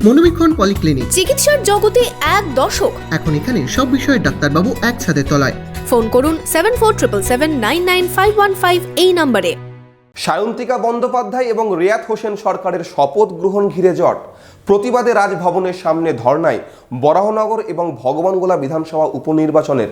মনোবীক্ষণ polyclinic, চিকিৎসার জগতে এক দশক। এখন এখানে সব বিষয়ে ডাক্তারবাবু একসাথে তলায়। ফোন করুন 7477999515 এই নম্বরে। সায়ন্তিকা বন্দ্যোপাধ্যায় এবং রিয়াত হোসেন সরকারের শপথ গ্রহণ ঘিরে জট। প্রতিবাদে রাজভবনের সামনে ধর্নায় বরাহনগর এবং ভগবানগোলা বিধানসভা উপনির্বাচনের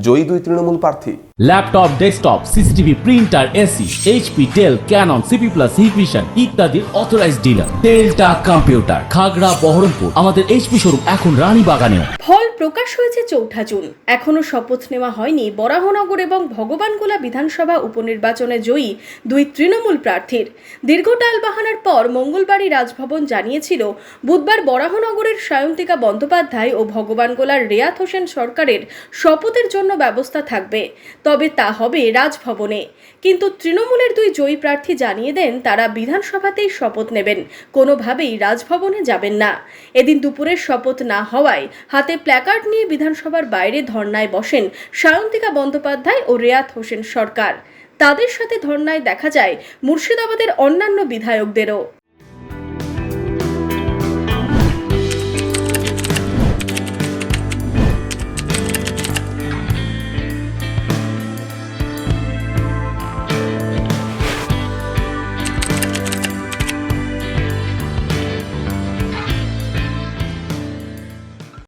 জয়ী দুই তৃণমূল প্রার্থী। Laptop, desktop, CCTV, printer, AC, HP, Dell, Canon, CP Plus, Hikvision ইত্যাদির অথরাইজড ডিলার টেলটা কম্পিউটার, খাগড়া, বহরমপুর। আমাদের এইচপি শোরুম এখন রানীবাগানে। ফল প্রকাশ হয়েছে 4 জুন। এখনো শপথ নেওয়া হয়নি বরাহনগর এবং ভগবানগোলা বিধানসভা উপনির্বাচনে জয়ী দুই তৃণমূল প্রার্থীর। দীর্ঘ টালবাহানার পর মঙ্গলবারই রাজভবন জানিয়েছিল বুধবার বরাহনগরের সায়ন্তিকা বন্দ্যোপাধ্যায় ও ভগবানগোলার রিয়াত হোসেন সরকারের শপথের জন্য ব্যবস্থা থাকবে, তবে তা হবে রাজভবনে। কিন্তু তৃণমূলের দুই জয়ী প্রার্থী জানিয়ে দেন তারা বিধানসভাতেই শপথ নেবেন, কোনোভাবেই রাজভবনে যাবেন না। এদিন দুপুরের শপথ না হওয়ায় হাতে প্ল্যাকার্ড নিয়ে বিধানসভার বাইরে ধর্নায় বসেন সায়ন্তিকা বন্দ্যোপাধ্যায় ও রিয়াত হোসেন সরকার। তাদের সাথে ধর্নায় দেখা যায় মুর্শিদাবাদের অন্যান্য বিধায়কদেরও।